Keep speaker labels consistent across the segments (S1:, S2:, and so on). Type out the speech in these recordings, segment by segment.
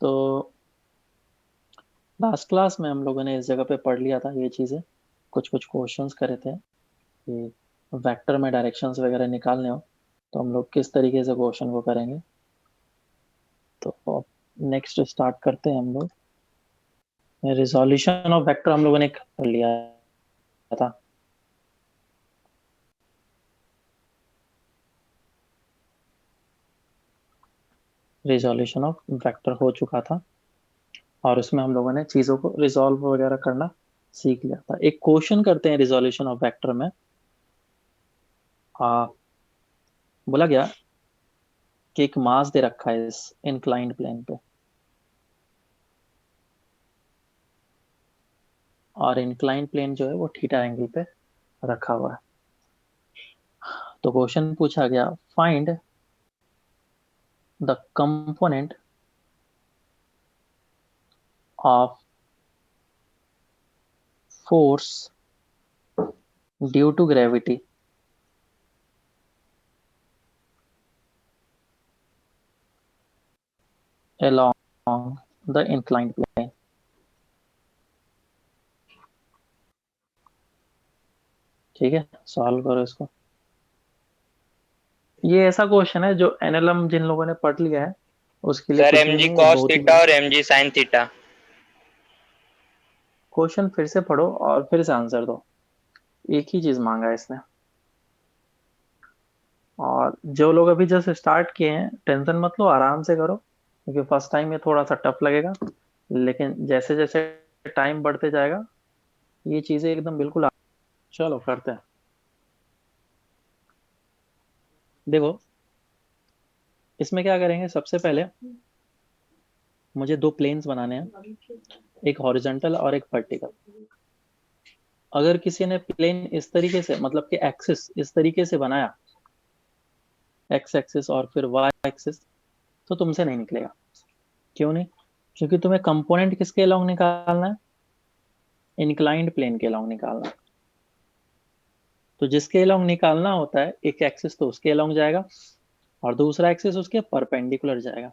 S1: तो last class में हम लोगों ने इस जगह पे पढ़ लिया था ये चीज़ें, कुछ कुछ क्वेश्चंस करे थे कि वेक्टर में डायरेक्शंस वगैरह निकालने हो तो हम लोग किस तरीके से क्वेश्चन को करेंगे। तो नेक्स्ट स्टार्ट करते हैं हम लोग। रिजोल्यूशन ऑफ वेक्टर हम लोगों ने कर लिया था। रिजोल्यूशन ऑफ वेक्टर हो चुका था और उसमें हम लोगों ने चीज़ों को रिजॉल्व वगैरह करना सीख लिया था। एक क्वेश्चन करते हैं रिजोल्यूशन ऑफ वेक्टर में। आ, बोला गया कि एक मास दे रखा है इस इंक्लाइंड प्लेन पे और इंक्लाइंड प्लेन जो है वो थीटा एंगल पे रखा हुआ है। तो क्वेश्चन पूछा गया, find the component of force due to gravity along the inclined plane। ठीक है, सॉल्व करो इसको। ये ऐसा क्वेश्चन है जो एनएलएम जिन लोगों ने पढ़ लिया है उसके लिए
S2: सर
S1: कुछ
S2: एम
S1: भी
S2: जी
S1: नहीं है,
S2: कॉस
S1: बहुत ही।
S2: थीटा और M G sine theta.
S1: Question फिर से पढ़ो और फिर से आंसर दो, एक ही चीज मांगा है इसने। और जो लोग अभी जस्ट स्टार्ट किए हैं टेंशन मत लो, आराम से करो क्योंकि फर्स्ट टाइम ये थोड़ा सा टफ लगेगा, लेकिन जैसे जैसे टाइम बढ़ते जाएगा ये चीजें एकदम बिल्कुल चलो करते हैं। देखो इसमें क्या करेंगे, सबसे पहले मुझे दो प्लेन्स बनाने हैं, एक हॉरिजॉन्टल और एक वर्टिकल। अगर किसी ने प्लेन इस तरीके से मतलब कि एक्सिस इस तरीके से बनाया, एक्स एक्सिस और फिर वाई एक्सिस, तो तुमसे नहीं निकलेगा। क्यों नहीं? क्योंकि तुम्हें कंपोनेंट किसके अलोंग निकालना है, इंक्लाइंड प्लेन के अलोंग निकालना है। तो जिसके अलोंग निकालना होता है एक एक्सिस तो उसके अलोंग जाएगा और दूसरा एक्सिस उसके परपेंडिकुलर जाएगा।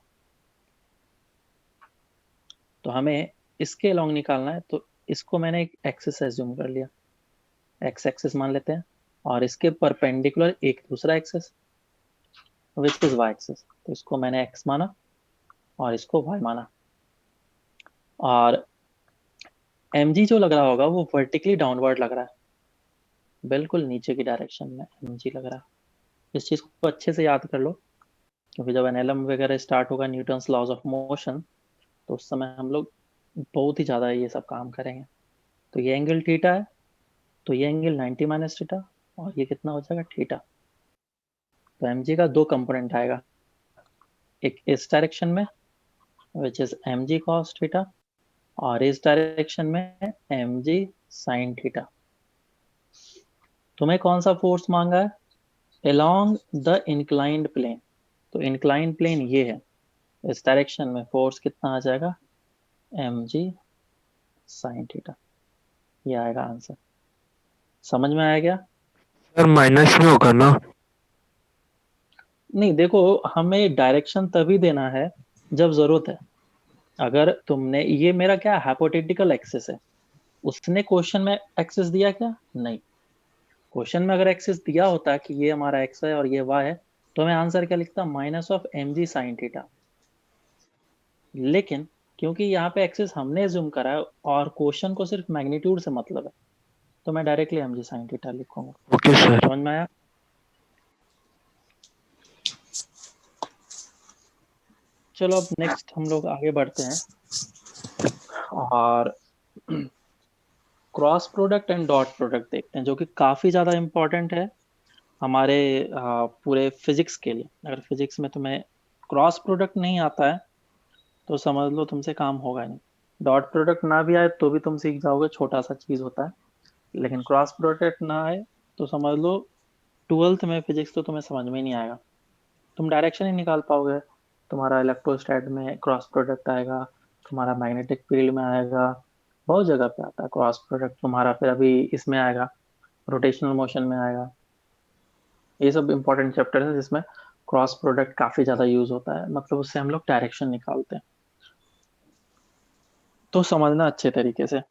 S1: तो हमें इसके अलोंग निकालना है तो इसको मैंने एक एक्सिस एज्यूम कर लिया, एक्स एक्सिस मान लेते हैं, और इसके परपेंडिकुलर एक दूसरा axis which is Y axis, तो इसको मैंने एक्स माना और इसको वाई माना। और एम जी जो लग रहा होगा वो वर्टिकली डाउनवर्ड लग रहा है, बिल्कुल नीचे की डायरेक्शन में एम जी लग रहा है। इस चीज को अच्छे से याद कर लो क्योंकि जब एनएलएम वगैरह स्टार्ट होगा, न्यूटन्स लॉज ऑफ मोशन, तो उस समय हम लोग बहुत ही ज्यादा ये सब काम करेंगे। तो ये एंगल थीटा है, तो ये एंगल 90 माइनस थीटा और ये कितना हो जाएगा थीटा। तो एम जी का दो कंपोनेंट आएगा, एक इस डायरेक्शन में which is M G cos theta और इस डायरेक्शन में एम जी साइन थीटा। तुम्हें कौन सा फोर्स मांगा है, along द इंक्लाइंड प्लेन। तो इंक्लाइंड प्लेन ये है, इस डायरेक्शन में फोर्स कितना आ जाएगा, एम जी साइन थीटा। ये आएगा आंसर। समझ में आया क्या?
S3: सर माइनस में होगा ना?
S1: नहीं देखो, हमें डायरेक्शन तभी देना है जब जरूरत है। अगर तुमने ये मेरा क्या हाइपोथेटिकल एक्सिस है, उसने क्वेश्चन में एक्सिस दिया क्या, नहीं। क्वेश्चन में अगर एक्सिस दिया होता कि ये हमारा एक्स है और ये वाई है तो मैं आंसर क्या लिखता, minus of M G sine theta. लेकिन क्योंकि यहाँ पे एक्सिस हमने जूम करा है और क्वेश्चन को सिर्फ मैग्नीट्यूड से मतलब है, तो मैं directly M G sine theta लिखूंगा।
S3: Okay sir.
S1: समझ में आया? चलो अब नेक्स्ट हम लोग आगे बढ़ते हैं और cross product and dot product देखते हैं, जो कि काफी ज्यादा इंपॉर्टेंट है हमारे पूरे फिजिक्स के लिए। अगर फिजिक्स में तुम्हें क्रॉस प्रोडक्ट नहीं आता है तो समझ लो तुमसे काम होगा नहीं। डॉट प्रोडक्ट ना भी आए तो भी तुम सीख जाओगे, छोटा सा चीज होता है। लेकिन क्रॉस प्रोडक्ट ना आए तो समझ लो ट्वेल्थ में फिजिक्स तो तुम्हें समझ में ही नहीं आएगा, तुम डायरेक्शन ही निकाल पाओगे। तुम्हारा इलेक्ट्रोस्टैट में क्रॉस प्रोडक्ट आएगा, तुम्हारा मैग्नेटिक फील्ड में आएगा, बहुत जगह पे आता है क्रॉस प्रोडक्ट तुम्हारा। फिर अभी इसमें आएगा, रोटेशनल मोशन में आएगा। ये सब इंपॉर्टेंट चैप्टर है जिसमें क्रॉस प्रोडक्ट काफी ज्यादा यूज होता है, मतलब उससे हम लोग डायरेक्शन निकालते हैं। तो समझना अच्छे तरीके से।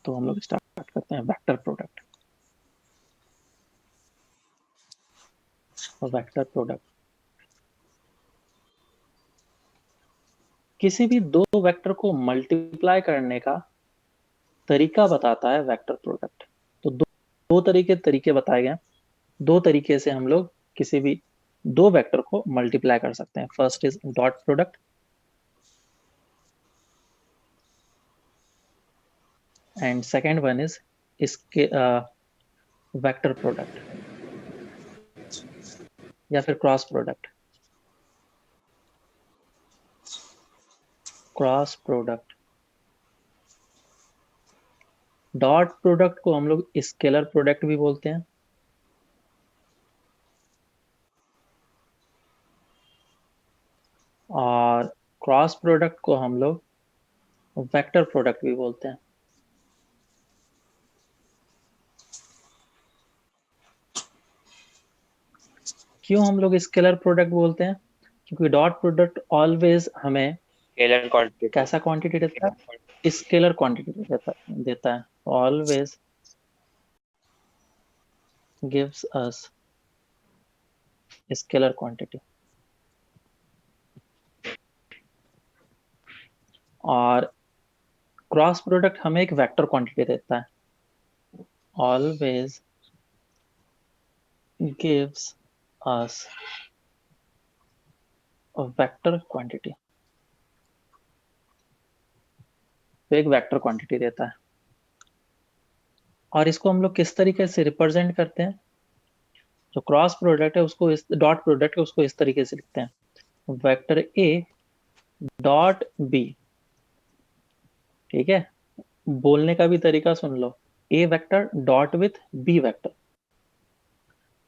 S1: तो हम लोग स्टार्ट करते हैं वेक्टर प्रोडक्ट। वेक्टर प्रोडक्ट किसी भी दो वेक्टर को मल्टीप्लाई करने का तरीका बताता है वेक्टर प्रोडक्ट। तो दो तरीके बताए गए हैं। दो तरीके से हम लोग किसी भी दो वेक्टर को मल्टीप्लाई कर सकते हैं। First is dot product and second one is इसके वेक्टर प्रोडक्ट या फिर cross product. Cross product dot product को हम लोग स्केलर प्रोडक्ट भी बोलते हैं, और क्रॉस प्रोडक्ट को हम लोग वेक्टर प्रोडक्ट भी बोलते हैं। क्यों हम लोग स्केलर प्रोडक्ट बोलते हैं? क्योंकि डॉट प्रोडक्ट ऑलवेज हमें
S2: स्केलर क्वांटिटी
S1: कैसा क्वांटिटी देता है? स्केलर क्वांटिटी देता है। Always gives us scalar quantity. और क्रॉस प्रोडक्ट हमें एक वेक्टर क्वांटिटी देता है। Always gives us vector quantity. तो एक वेक्टर क्वांटिटी देता है। और इसको हम लोग किस तरीके से रिप्रेजेंट करते हैं? जो क्रॉस प्रोडक्ट है उसको, इस डॉट प्रोडक्ट है उसको इस तरीके से लिखते हैं, वेक्टर ए डॉट बी। ठीक है, बोलने का भी तरीका सुन लो, A vector dot with B vector.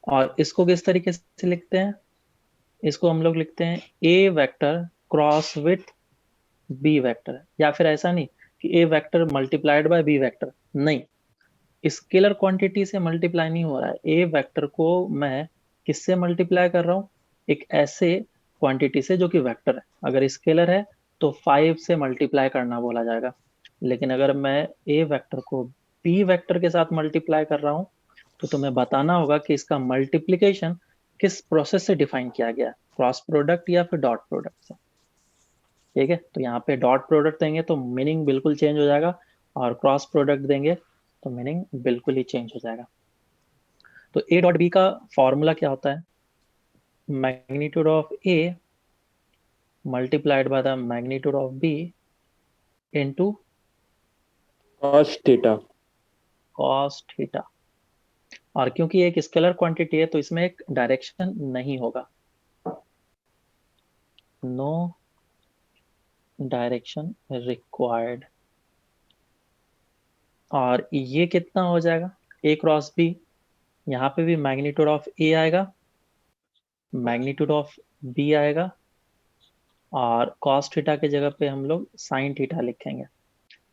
S1: और इसको किस तरीके से लिखते हैं? इसको हम लोग लिखते हैं A vector cross with B vector. या फिर ऐसा नहीं कि A vector multiplied by B vector, नहीं, स्केलर क्वांटिटी से मल्टीप्लाई नहीं हो रहा है। ए वेक्टर को मैं किससे मल्टीप्लाई कर रहा हूँ? एक ऐसे क्वांटिटी से जो कि वेक्टर है। अगर स्केलर है तो 5 से मल्टीप्लाई करना बोला जाएगा। लेकिन अगर मैं ए वेक्टर को बी वेक्टर के साथ मल्टीप्लाई कर रहा हूँ तो तुम्हें बताना होगा कि इसका मल्टीप्लीकेशन किस प्रोसेस से डिफाइन किया गया है, क्रॉस प्रोडक्ट या फिर डॉट प्रोडक्ट से। ठीक है, तो यहाँ पे डॉट प्रोडक्ट देंगे तो मीनिंग बिल्कुल चेंज हो जाएगा, और क्रॉस प्रोडक्ट देंगे तो मीनिंग बिल्कुल ही चेंज हो जाएगा। तो ए डॉट बी का फॉर्मूला क्या होता है? Magnitude of A multiplied by the magnitude of B into
S3: cos theta.
S1: Cos theta. और क्योंकि एक स्केलर क्वांटिटी है तो इसमें एक डायरेक्शन नहीं होगा, नो डायरेक्शन रिक्वायर्ड। और ये कितना हो जाएगा? ए क्रॉस बी, यहाँ पे भी मैग्नीट्यूड ऑफ ए आएगा, मैग्नीट्यूड ऑफ बी आएगा, और कॉस थीटा के जगह पे हम लोग साइन थीटा लिखेंगे।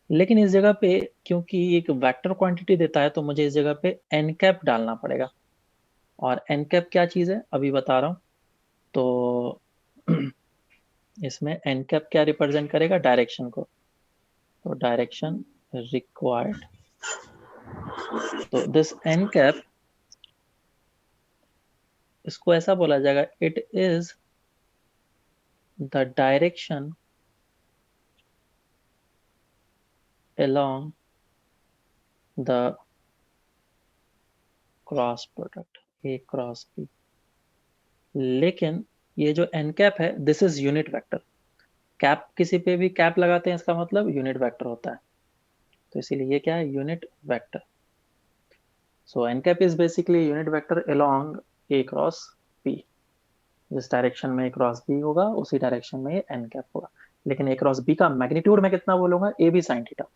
S1: लेकिन इस जगह पे क्योंकि एक वेक्टर क्वांटिटी देता है तो मुझे इस जगह पे एन कैप डालना पड़ेगा। और एन कैप क्या चीज है अभी बता रहा हूँ। तो इसमें एन कैप क्या रिप्रेजेंट करेगा? डायरेक्शन को। तो डायरेक्शन रिक्वायर्ड, तो दिस एन कैप, इसको ऐसा बोला जाएगा, it is the direction along the cross product A cross B. लेकिन ये जो एन कैप है this is unit vector. Cap किसी पे भी कैप लगाते हैं इसका मतलब यूनिट वेक्टर होता है, तो इसीलिए ये क्या है? Unit vector. So N cap is basically unit vector along A cross B. जिस डायरेक्शन में ए क्रॉस बी होगा उसी डायरेक्शन में ये एन कैप होगा। लेकिन ए क्रॉस बी का मैग्नीट्यूड मैं कितना बोलूंगा? A B sine theta.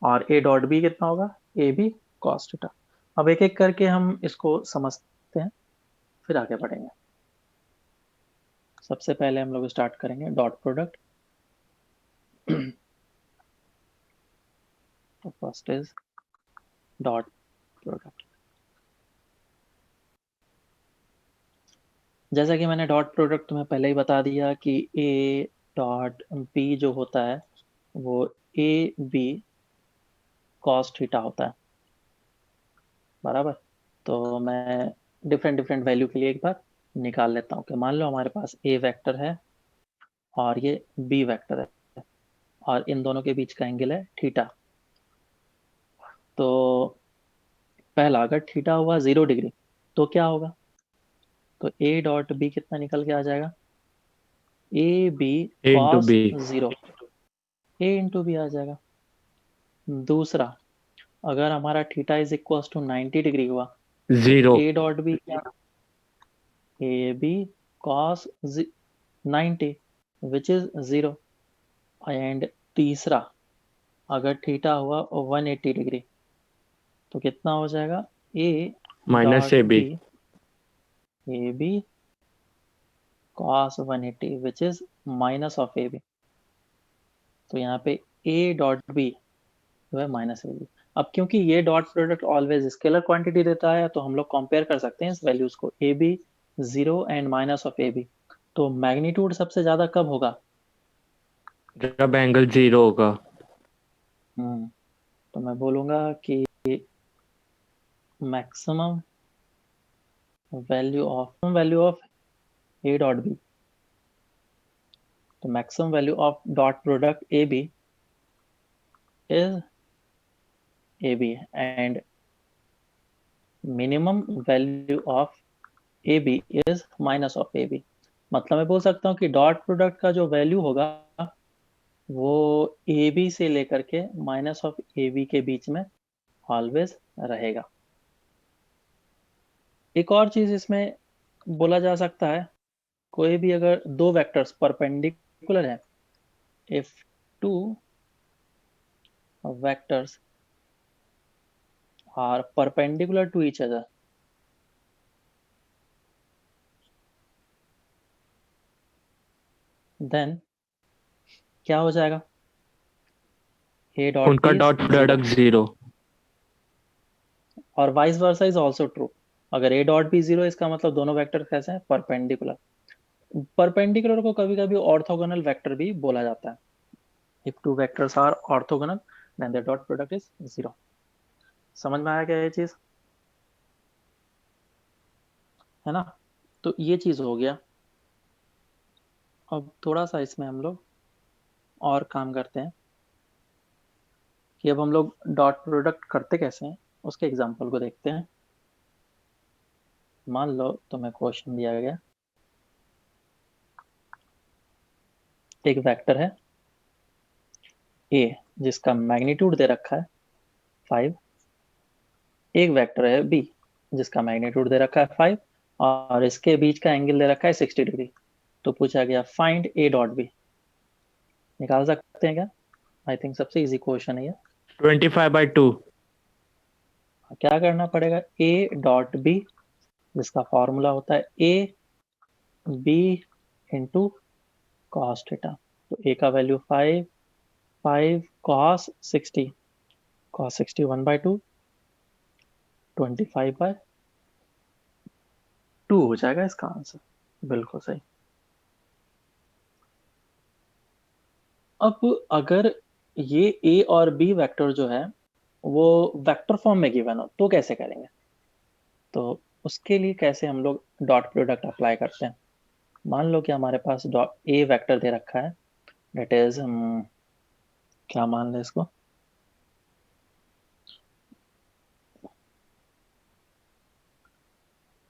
S1: और ए डॉट बी कितना होगा? A B cos theta. अब एक एक करके हम इसको समझते हैं, फिर आगे बढ़ेंगे। सबसे पहले हम लोग स्टार्ट करेंगे डॉट प्रोडक्ट। तो फर्स्ट इज डॉट प्रोडक्ट। जैसा कि मैंने डॉट प्रोडक्ट तुम्हें पहले ही बता दिया कि ए डॉट बी जो होता है वो ए बी कॉस थीटा होता है, बराबर। तो मैं डिफरेंट डिफरेंट वैल्यू के लिए एक बार निकाल लेता हूँ कि मान लो हमारे पास ए वेक्टर है और ये बी वेक्टर है और इन दोनों के बीच का एंगल है थीटा। तो पहला, अगर थीटा हुआ 0 डिग्री तो क्या होगा? तो ए डॉट बी कितना निकल के आ जाएगा? A B
S3: A into
S1: cos
S3: B
S1: 0, A into B आ जाएगा। दूसरा, अगर हमारा theta is equal to 90 degree हुआ तो
S3: जीरो।
S1: ए डॉट बी क्या? A B cos 90 which is 0। And तीसरा, अगर थीटा हुआ 180 डिग्री तो कितना हो जाएगा? A
S3: minus A
S1: dot
S3: B.
S1: B, A B cos 180 which is minus of A B. तो यहाँ पे ए डॉट बी जो है माइनस ए बी। अब क्योंकि ये dot product always scalar quantity देता है तो हम लोग कंपेयर कर सकते हैं इस वैल्यूज को, A B 0 and minus of A B. तो मैग्नीट्यूड सबसे ज्यादा कब होगा?
S3: जब एंगल जीरो होगा।
S1: तो मैं बोलूंगा कि maximum value of A dot B, तो maximum value of dot product A B is A B and minimum value of A B is minus of A B. मतलब मैं बोल सकता हूँ कि डॉट प्रोडक्ट का जो वैल्यू होगा वो ए बी से लेकर के माइनस ऑफ ए बी के बीच में ऑलवेज रहेगा। एक और चीज इसमें बोला जा सकता है, कोई भी अगर दो वेक्टर्स परपेंडिकुलर है, if two vectors are perpendicular to each other, then क्या हो जाएगा? ए डॉट
S3: उनका
S1: B is
S3: dot
S1: 0
S3: product zero.
S1: और vice versa is also true. अगर ए डॉट बी 0 इसका मतलब दोनों वेक्टर कैसे हैं? परपेंडिकुलर। परपेंडिकुलर को कभी कभी ऑर्थोगोनल वेक्टर भी बोला जाता है। If two vectors are orthogonal then their dot product is 0। समझ में आया क्या ये चीज? है ना? तो ये चीज हो गया। अब थोड़ा सा इसमें हम लोग और काम करते हैं कि अब हम लोग डॉट प्रोडक्ट करते कैसे हैं उसके एग्जांपल को देखते हैं। मान लो तुम्हें क्वेश्चन दिया गया, एक वेक्टर है ए जिसका मैग्नीट्यूड दे रखा है 5, एक वेक्टर है बी जिसका मैग्नीट्यूड दे रखा है 5 और इसके बीच का एंगल दे रखा है 60 डिग्री। तो पूछा गया फाइंड ए डॉट बी। निकाल सकते हैं क्या? आई थिंक सबसे इजी क्वेश्चन है ये।
S3: 25/2।
S1: क्या करना पड़ेगा? ए डॉट बी जिसका फॉर्मूला होता है A B into cos theta. तो ए का वैल्यू 5, 5 कॉस 60 1/2, 25/2 हो जाएगा इसका आंसर। बिल्कुल सही। अब अगर ये ए और बी वेक्टर जो है वो वेक्टर फॉर्म में गिवन हो तो कैसे करेंगे? तो उसके लिए कैसे हम लोग डॉट प्रोडक्ट अप्लाई करते हैं? मान लो कि हमारे पास डॉट ए वेक्टर दे रखा है, डेट इज क्या मान लें इसको?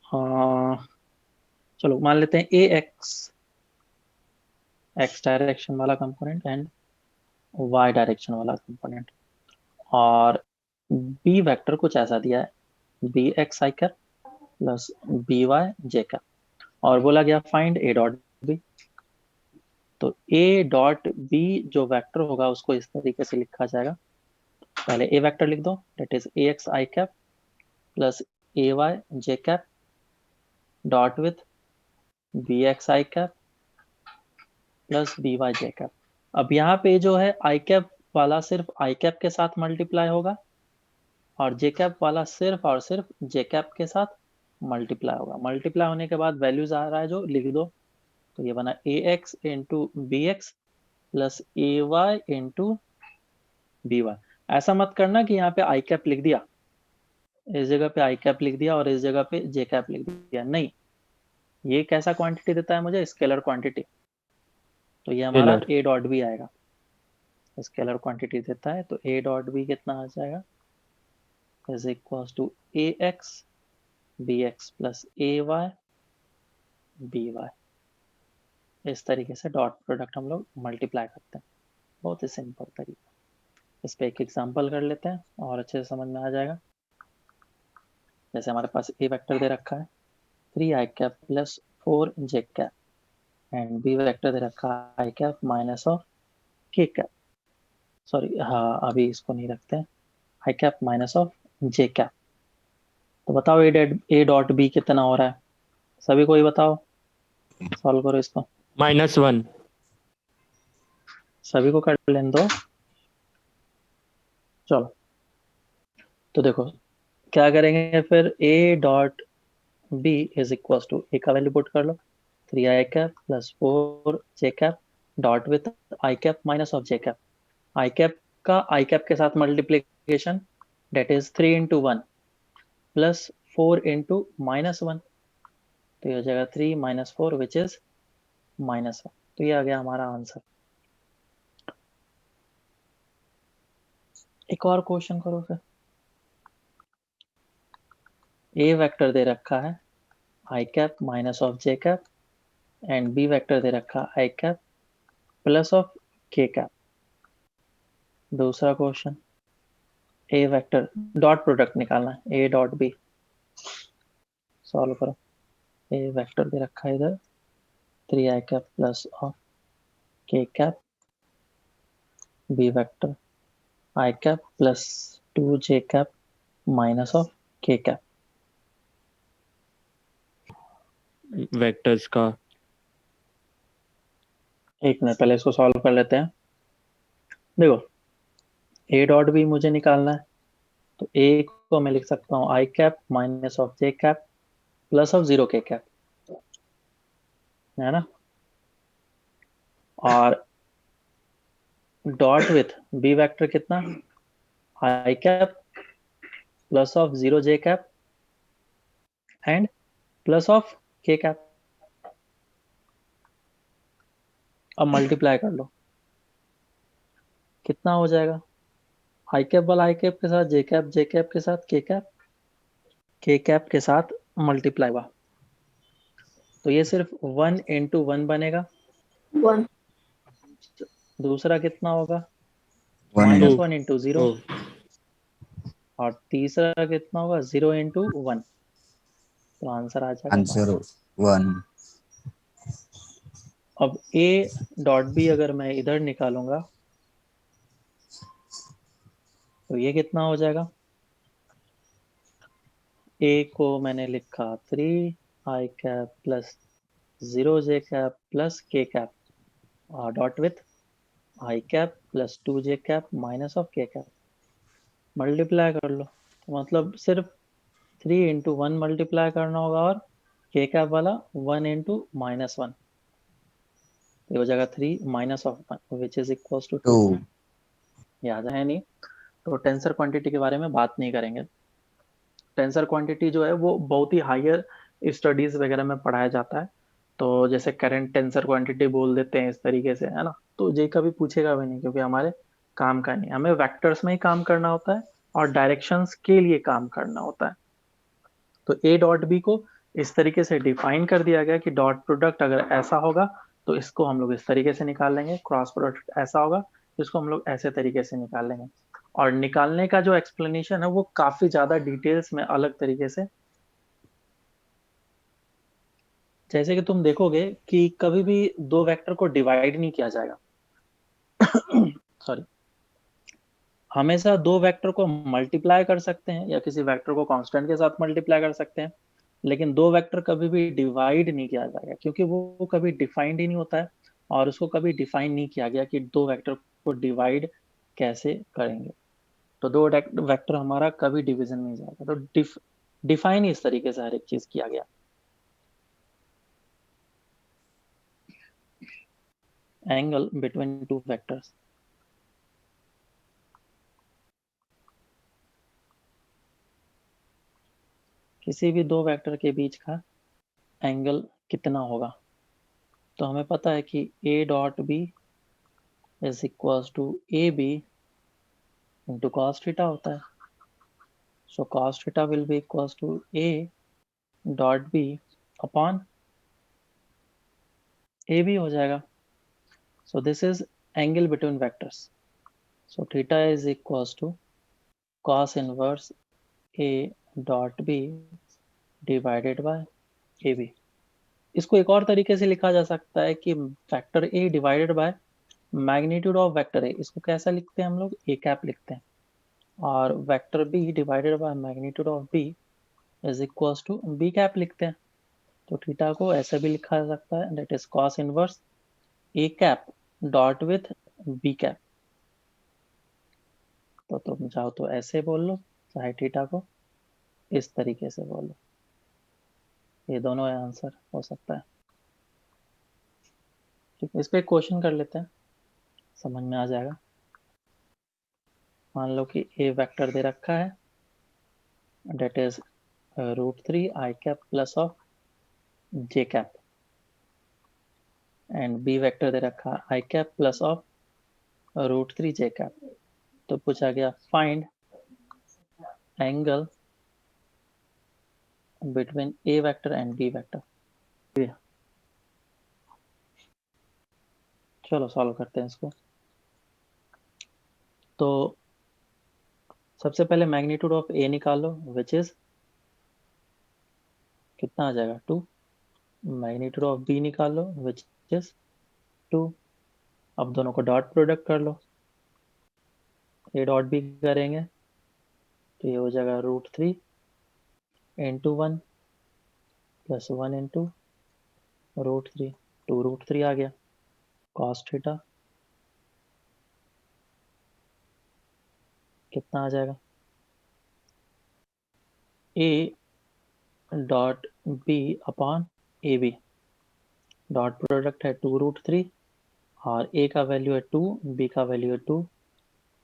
S1: हाँ, चलो मान लेते हैं ए एक्स डायरेक्शन वाला कंपोनेंट एंड वाई डायरेक्शन वाला कंपोनेंट, और बी वेक्टर कुछ ऐसा दिया है B X I cap plus B Y J cap और बोला गया फाइंड ए डॉट बी। तो ए डॉट बी जो वेक्टर होगा उसको इस तरीके से लिखा जाएगा। पहले ए वेक्टर लिख दो, that is A X I cap plus A Y J cap dot with B X I cap plus B Y J cap. अब यहाँ पे जो है आई कैप वाला सिर्फ आई कैप के साथ मल्टीप्लाई होगा और जे कैप वाला सिर्फ और सिर्फ जे कैप के साथ मल्टीप्लाई होगा। मल्टीप्लाई होने के बाद वैल्यूज आ रहा है जो लिख दो, तो ये बना ax into B X plus A Y into B Y. ऐसा मत करना कि यहाँ पे आई कैप लिख दिया, इस जगह पे आई कैप लिख दिया और इस जगह पे जे कैप लिख दिया, नहीं। ये कैसा क्वांटिटी देता है मुझे? Scalar quantity. तो ये हमारा
S3: स्केलर
S1: ए डॉट बी आएगा, स्केलर क्वांटिटी देता है। तो ए डॉट बी कितना आ जाएगा? Is equal to A X B X plus A Y B Y. इस तरीके से डॉट प्रोडक्ट हम लोग मल्टीप्लाई करते हैं, बहुत ही सिंपल तरीका। इस पे एक एग्जांपल कर लेते हैं और अच्छे से समझ में आ जाएगा। जैसे हमारे पास ए वेक्टर दे रखा है 3 i cap plus 4 j cap and B vector दे रखा है i cap minus of k cap. Sorry, हाँ अभी इसको नहीं रखते हैं, i cap minus of j cap. तो बताओ ए डॉट बी कितना हो रहा है? सभी को ही बताओ, सॉल्व करो इसको।
S3: -1।
S1: सभी को कर लेने दो। चलो, तो देखो क्या करेंगे फिर। A dot B is equal to A का वैल्यू पुट कर लो, 3 i cap plus 4 j cap dot with I cap minus of J cap. I cap का आई कैप के साथ multiplication, that is 3 into 1 plus 4 into -1। तो ये हो जाएगा 3 - 4 विच इज -1। तो ये आ गया हमारा आंसर। एक और क्वेश्चन करो फिर। ए वेक्टर दे रखा है I cap minus of J cap and B vector दे रखा है I cap plus of K cap. दूसरा question, A vector dot product निकालना है, ए डॉट बी। सॉल्व करो। ए वेक्टर दे रखा है इधर 3 i cap plus of K cap, B vector I cap plus 2 j cap minus of K cap.
S3: Vectors का
S1: एक मिनट, पहले इसको सॉल्व कर लेते हैं। देखो, ए डॉट बी मुझे निकालना है, तो ए को मैं लिख सकता हूँ I cap minus of J cap plus of 0 K cap, है ना। और डॉट विथ बी वेक्टर कितना, I cap plus of 0 j cap and plus of K cap. अब मल्टीप्लाई कर लो, कितना हो जाएगा? आई कैप वाला आई कैप के साथ जे कैप के साथ के कैप के साथ मल्टीप्लाई हुआ, तो ये सिर्फ 1 इंटू 1 बनेगा।
S2: 1
S1: दूसरा कितना होगा?
S4: 1
S3: 2
S1: -1 इंटू 0।
S3: 2
S1: और तीसरा कितना होगा? 0 इंटू 1। तो आंसर आ जाएगा 1।
S4: आंसर 1
S1: अब ए डॉट बी अगर मैं इधर निकालूंगा तो ये कितना हो जाएगा? ए को मैंने लिखा 3 i cap plus 0 j cap plus K cap dot with I cap plus 2 j cap minus of K cap. Multiply कर लो, तो मतलब सिर्फ 3 इंटू 1 मल्टीप्लाई करना होगा और के कैप वाला 1 इंटू -1। ये हो जाएगा 3 - 1 विच इज इक्वल टू 2।
S4: 2
S1: याद है नहीं? तो टेंसर क्वांटिटी के बारे में बात नहीं करेंगे। टेंसर क्वांटिटी जो है वो बहुत ही हायर स्टडीज वगैरह में पढ़ाया जाता है। तो जैसे करंट टेंसर क्वांटिटी बोल देते हैं इस तरीके से, है ना। तो जे कभी पूछेगा भी नहीं, क्योंकि हमारे काम का नहीं, हमें वेक्टर्स में ही काम करना होता है और डायरेक्शंस के लिए काम करना होता है। तो ए डॉट बी को इस तरीके से डिफाइन कर दिया गया कि डॉट प्रोडक्ट अगर ऐसा होगा तो इसको हम लोग इस तरीके से निकाल लेंगे, क्रॉस प्रोडक्ट ऐसा होगा तो इसको हम लोग ऐसे तरीके से निकाल लेंगे। और निकालने का जो एक्सप्लेनेशन है वो काफी ज्यादा डिटेल्स में अलग तरीके से, जैसे कि तुम देखोगे कि कभी भी दो वेक्टर को डिवाइड नहीं किया जाएगा। सॉरी, हमेशा दो वेक्टर को मल्टीप्लाई कर सकते हैं या किसी वेक्टर को कांस्टेंट के साथ मल्टीप्लाई कर सकते हैं, लेकिन दो वेक्टर कभी भी डिवाइड नहीं किया जाएगा, क्योंकि वो कभी डिफाइंड ही नहीं होता है और उसको कभी डिफाइन नहीं किया गया कि दो वेक्टर को डिवाइड कैसे करेंगे। तो दो वेक्टर हमारा कभी डिवीजन नहीं जाएगा। तो डिफाइन इस तरीके से हर एक चीज किया गया। angle between two vectors. किसी भी दो वेक्टर के बीच का एंगल कितना होगा? तो हमें पता है कि a dot b is equals to A B into cos theta होता है. So cos theta will be equals to a dot b upon A B हो जाएगा. So this is angle between vectors. So theta is equals to cos inverse a dot b divided by A B. इसको एक और तरीके से लिखा जा सकता है कि vector a divided by magnitude of vector a. इसको कैसा लिखते हैं हम लोग? a कैप लिखते हैं. और vector b divided by magnitude of b is equals to b cap लिखते हैं. तो थीटा को ऐसे भी लिखा जा सकता है, that is cos inverse a cap dot with b cap. तो तुम चाहो तो ऐसे बोल लो, चाहे थीटा को इस तरीके से बोल लो. ये दोनों आंसर हो सकता है. ठीक है, इस पे क्वेश्चन कर लेते हैं, समझ में आ जाएगा. मान लो कि a वेक्टर दे रखा है, that is √3 i cap plus of j cap, and b vector दे रखा है i cap plus of √3 j cap. तो पूछा गया find angle between a vector and b vector. चलो सॉल्व करते हैं इसको. तो सबसे पहले मैग्नीट्यूड ऑफ a निकालो, विच इज कितना आ जाएगा? 2. मैग्नीट्यूड ऑफ b निकालो, विच इज 2. अब दोनों को डॉट प्रोडक्ट कर लो, a डॉट b करेंगे तो ये हो जाएगा √3 इंटू 1 प्लस 1 इंटू √3. 2√3 आ गया. कॉस थीटा कितना आ जाएगा? a dot b upon A B. Dot product है 2√3 और a का वैल्यू है 2, b का वैल्यू है 2,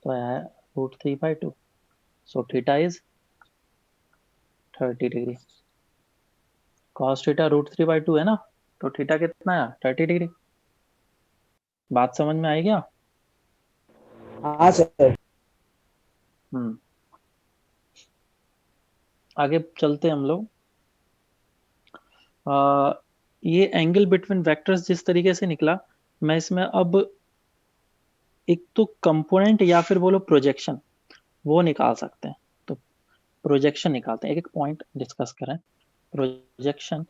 S1: तो आया है √3/2. सो theta is 30 degree. Cos theta √3/2 है ना, तो थीटा कितना है? 30 डिग्री. बात समझ में आई क्या?
S2: हाँ सर.
S1: आगे चलते हम लोग. ये एंगल बिटवीन वेक्टर्स जिस तरीके से निकला, मैं इसमें अब एक तो कंपोनेंट या फिर बोलो प्रोजेक्शन, वो निकाल सकते हैं. तो प्रोजेक्शन निकालते हैं, एक एक पॉइंट डिस्कस करें. Projection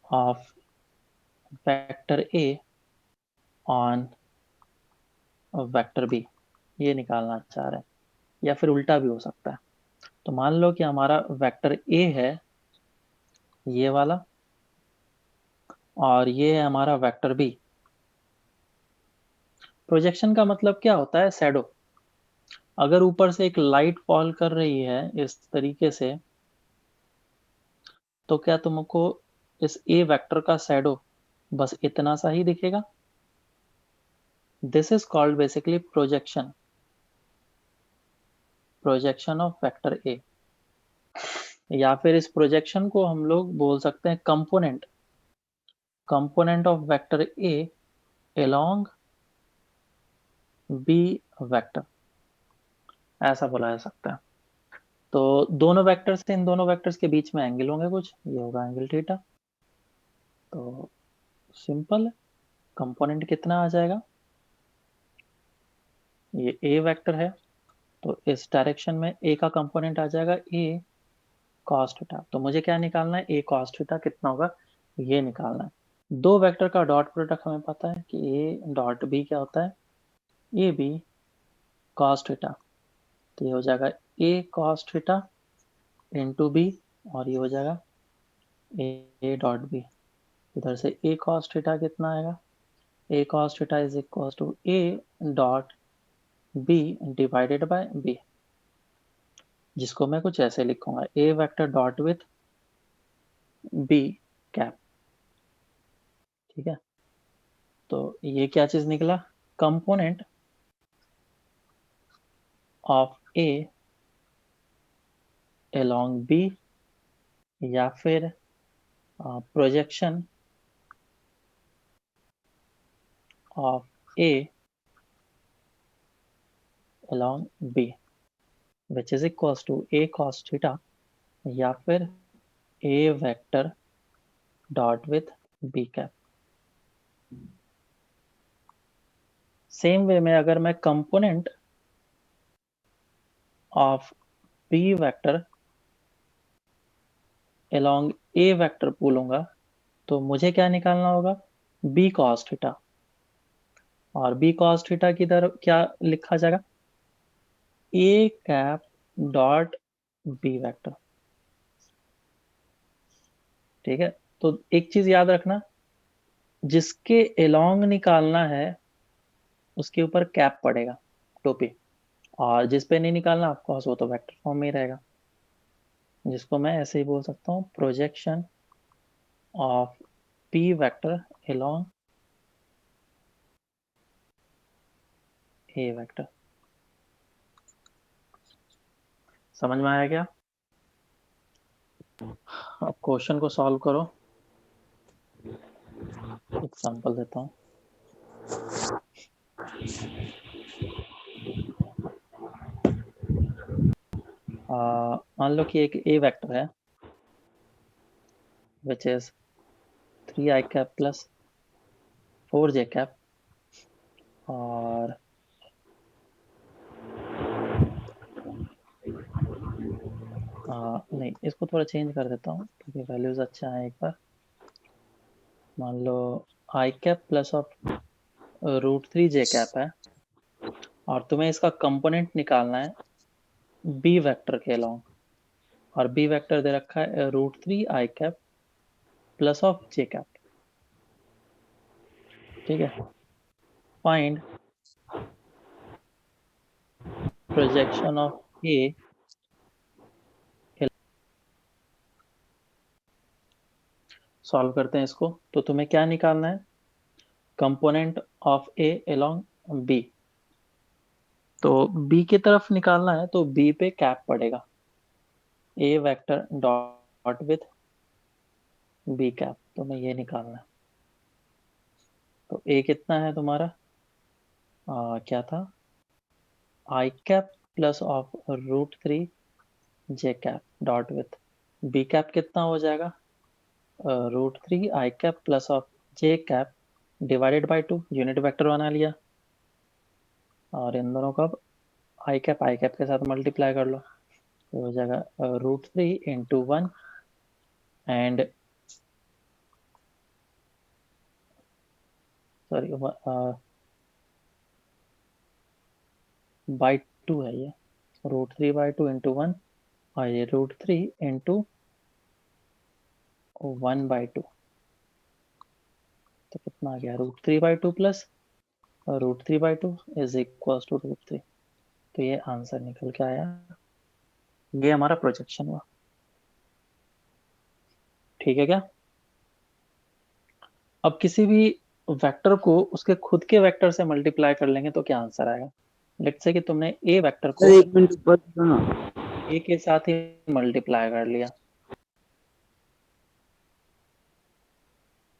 S1: of vector A on vector B, ये निकालना चाह रहे हैं, या फिर उल्टा भी हो सकता है. तो मान लो कि हमारा वेक्टर ए है ये वाला, और ये है हमारा वेक्टर बी. प्रोजेक्शन का मतलब क्या होता है? शैडो. अगर ऊपर से एक लाइट फॉल कर रही है इस तरीके से, तो क्या तुमको इस ए वेक्टर का शैडो बस इतना सा ही दिखेगा? This is called basically projection. Projection of vector ए. या फिर इस प्रोजेक्शन को हम लोग बोल सकते हैं component. Component of vector A along B vector, ऐसा बोला जा सकता है. तो दोनों वेक्टर्स से इन दोनों वेक्टर्स के बीच में एंगल होंगे कुछ, ये होगा एंगल थीटा. तो सिंपल है. कंपोनेंट कितना आ जाएगा? ये ए वेक्टर है, तो इस डायरेक्शन में ए का कंपोनेंट आ जाएगा ए कॉस थीटा. तो मुझे क्या निकालना है? ए कॉस थीटा कितना होगा, ये निकालना है. दो वेक्टर का डॉट प्रोडक्ट हमें पता है कि ए डॉट बी क्या होता है? A B cos theta. तो ये हो जाएगा A cos theta into B, और ये हो जाएगा ए डॉट बी. इधर से ए कॉस थीटा कितना आएगा? A cos theta is equal to A dot B divided by B, जिसको मैं कुछ ऐसे लिखूंगा, A vector dot with B cap. ठीक है, तो ये क्या चीज निकला, component of A along B, या फिर projection of A along B which is equals to a cos theta, या फिर a vector dot with B cap. Same way में अगर मैं component of B vector along A vector बोलूंगा तो मुझे क्या निकालना होगा, बी cos थीटा। और बी cos थीटा की तरफ क्या लिखा जाएगा, A cap dot B vector. ठीक है, तो एक चीज याद रखना, जिसके along निकालना है उसके ऊपर कैप पड़ेगा, टोपी, और जिस पे नहीं निकालना ऑफकोर्स वो तो वेक्टर फॉर्म में ही रहेगा, जिसको मैं ऐसे ही बोल सकता हूँ, projection of P vector along A vector. समझ में आया क्या? अब क्वेश्चन को सॉल्व करो, एग्जांपल देता हूँ। मान लो कि एक ए वेक्टर है which is 3i cap plus 4j cap, और नहीं, इसको थोड़ा चेंज कर देता हूँ क्योंकि वैल्यूज अच्छा है। एक बार मान लो i cap plus of √3j cap है, और तुम्हें इसका कंपोनेंट निकालना है बी वेक्टर के अलॉन्ग, और बी वेक्टर दे रखा है √3i cap plus of j cap. ठीक है, find projection of A, solve करते हैं इसको। तो तुम्हें क्या निकालना है, component of A along B. तो बी की तरफ निकालना है तो बी पे कैप पड़ेगा, A vector dot with B cap, तुम्हें ये निकालना है। तो ए कितना है तुम्हारा, क्या था, I cap plus of √3j cap dot with B cap कितना हो जाएगा, √3i cap plus of j cap divided by 2, unit vector बना लिया, और इन दोनों को अब आई कैप के साथ मल्टीप्लाई कर लो, तो हो जाएगा √3 इंटू 1 एंड सॉरी बाई 2 है ये, √3/2 इंटू 1, और ये √3 इंटू 1/2, तो कितना आ गया, √3/2 प्लस √3/2 इज इक्वल टू √3। तो ये आंसर निकल के आया, ये हमारा प्रोजेक्शन हुआ। ठीक है क्या? अब किसी भी वेक्टर को उसके खुद के वेक्टर से मल्टीप्लाई कर लेंगे तो क्या आंसर आएगा। लेट्स से कि तुमने ए वेक्टर को
S2: सर 1 मिनट ऊपर सुनो।
S1: ए के साथ ही मल्टीप्लाई कर लिया,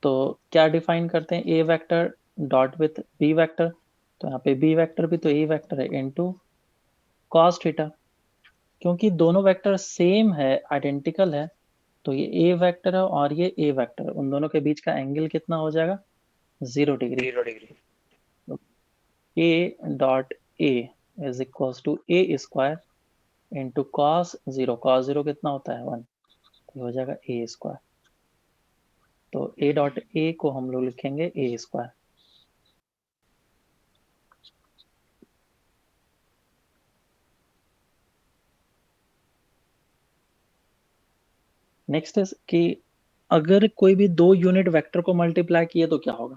S1: तो क्या डिफाइन करते हैं, A vector dot with B vector. तो यहाँ पे बी वेक्टर भी तो ए वेक्टर है इनटू कॉस थीटा, क्योंकि दोनों वेक्टर सेम है, आइडेंटिकल है, तो ये ए वेक्टर है और ये ए वेक्टर है, उन दोनों के बीच का एंगल कितना हो जाएगा, 0 degree. A dot A is equal to A square into cos 0, cos 0 कितना होता है 1, तो हो जाएगा ए स्क्वायर। तो ए डॉट ए को हम लोग लिखेंगे ए स्क्वायर। नेक्स्ट है कि अगर कोई भी दो यूनिट वेक्टर को मल्टीप्लाई किए तो क्या होगा,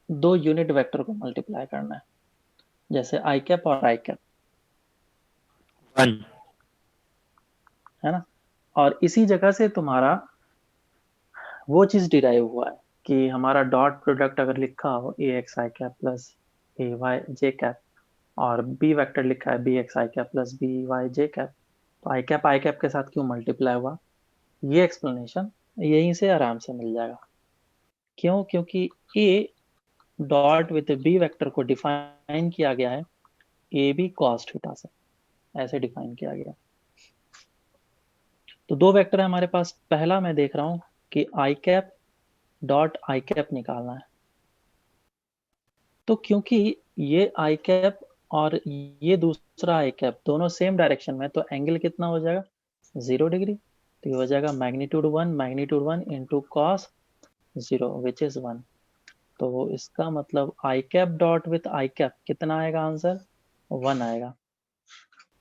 S1: दो यूनिट वेक्टर को मल्टीप्लाई करना है, जैसे आई कैप और आई कैप,
S3: 1,
S1: है ना, और इसी जगह से तुम्हारा वो चीज डिराइव हुआ है कि हमारा डॉट प्रोडक्ट अगर लिखा हो ए X I cap plus A Y J cap, और बी वेक्टर लिखा है B X I cap plus B Y J cap, तो आई कैप के साथ क्यों मल्टीप्लाई हुआ, ये एक्सप्लेनेशन यहीं से आराम से मिल जाएगा। क्यों? क्योंकि A dot with B vector को डिफाइन किया गया है ए बी कॉस थीटा से, ऐसे डिफाइन किया गया। तो दो वेक्टर है हमारे पास। पहला मैं देख रहा हूं कि आई कैप डॉट आई कैप निकालना है। तो क्योंकि ये आई कैप और ये दूसरा आई कैप दोनों सेम डायरेक्शन में, तो एंगल कितना हो जाएगा, 0 डिग्री। तो ये हो जाएगा magnitude one into cos 0 which is 1। तो इसका मतलब I cap dot with I cap कितना आएगा आंसर, 1 आएगा।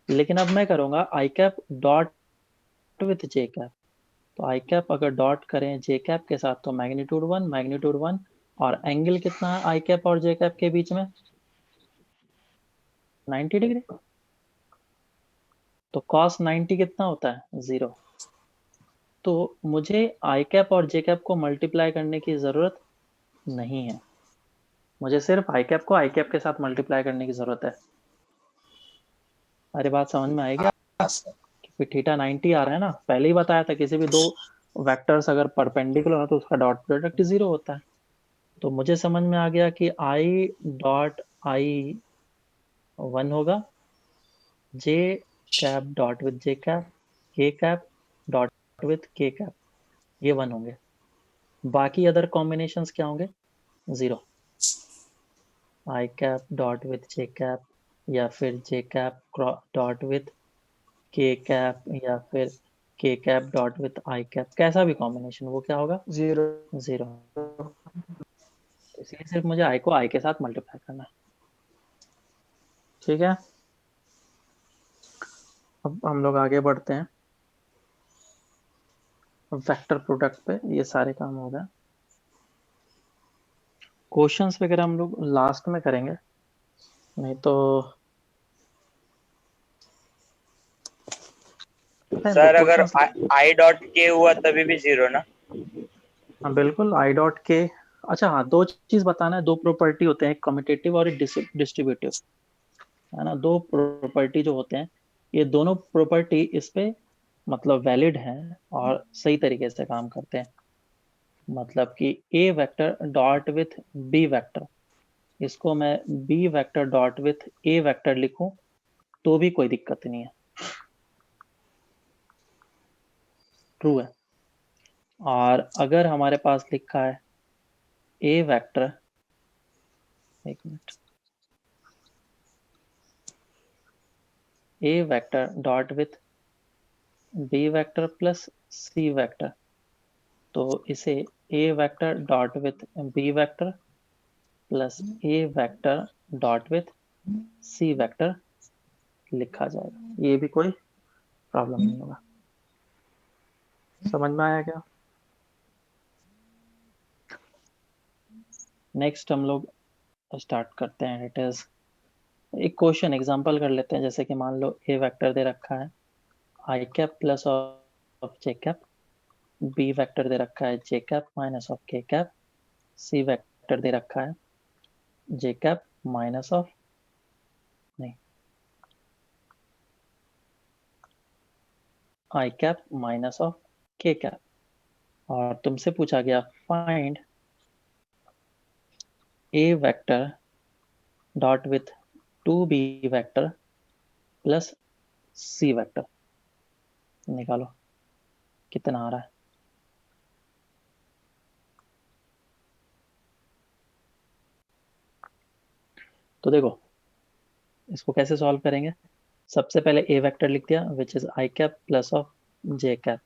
S1: लेकिन अब मैं करूंगा I cap dot with J cap. तो आई कैप अगर डॉट करें जे कैप के साथ तो मैग्नीट्यूड वन, और एंगल कितना है आई कैप और जे कैप के बीच में, 90 डिग्री। तो कॉस 90 कितना होता है, 0। तो मुझे आई कैप और जे कैप को मल्टीप्लाई करने की जरूरत नहीं है, मुझे सिर्फ आई कैप को आई कैप के साथ मल्टीप्लाई करने की जरूरत है। अरे बात समझ में आएगी?
S4: हाँ सर।
S1: कि थीटा 90 आ रहा है ना, पहले ही बताया था किसी भी दो वेक्टर्स अगर परपेंडिकुलर हो तो उसका डॉट प्रोडक्ट 0 होता है। तो मुझे समझ में आ गया कि आई डॉट आई 1 होगा, J cap dot with J cap, K cap dot with K cap, ये 1 होंगे। बाकी अदर कॉम्बिनेशंस क्या होंगे, 0। I cap dot with J cap, या फिर J cap dot with K cap, या फिर K cap dot with I cap, कैसा भी कॉम्बिनेशन वो क्या होगा,
S2: 0।
S1: 0। इसलिए सिर्फ मुझे आई को आई के साथ मल्टीप्लाई करना है। ठीक है, अब हम लोग आगे बढ़ते हैं वेक्टर प्रोडक्ट पे। ये सारे काम हो गए, क्वेश्चंस वगैरह हम लोग लास्ट में करेंगे, नहीं तो
S5: सर अगर
S1: क्वेश्चंस।
S5: आई डॉट के हुआ तभी भी 0 ना?
S1: हाँ बिल्कुल, आई डॉट के। अच्छा हाँ, दो चीज बताना है, दो प्रॉपर्टी होते हैं, एक कम्यूटेटिव और एक डिस्ट्रीब्यूटिव, है ना। दो प्रॉपर्टी जो होते हैं, ये दोनों प्रॉपर्टी इस पे मतलब वैलिड हैं और सही तरीके से काम करते हैं। मतलब कि A vector dot with B vector, इसको मैं B vector dot with A vector लिखूं तो भी कोई दिक्कत नहीं है, ट्रू है। और अगर हमारे पास लिखा है ए वेक्टर, एक minute, A vector dot with B vector plus C vector, तो इसे A vector dot with B vector plus A vector dot with C vector लिखा जाएगा, ये भी कोई प्रॉब्लम नहीं होगा। समझ में आया क्या? नेक्स्ट हम लोग स्टार्ट करते हैं, इट इज एक क्वेश्चन एग्जांपल कर लेते हैं। जैसे कि मान लो ए वेक्टर दे रखा है I cap plus of J cap, B vector दे रखा है J cap minus of K cap, C vector दे रखा है जे कैप माइनस ऑफ, नहीं, I cap minus of K cap. और तुमसे पूछा गया find A vector dot with two B vector plus C vector, निकालो कितना आ रहा है। तो देखो इसको कैसे सॉल्व करेंगे, सबसे पहले ए वेक्टर लिख दिया which is I cap plus of J cap,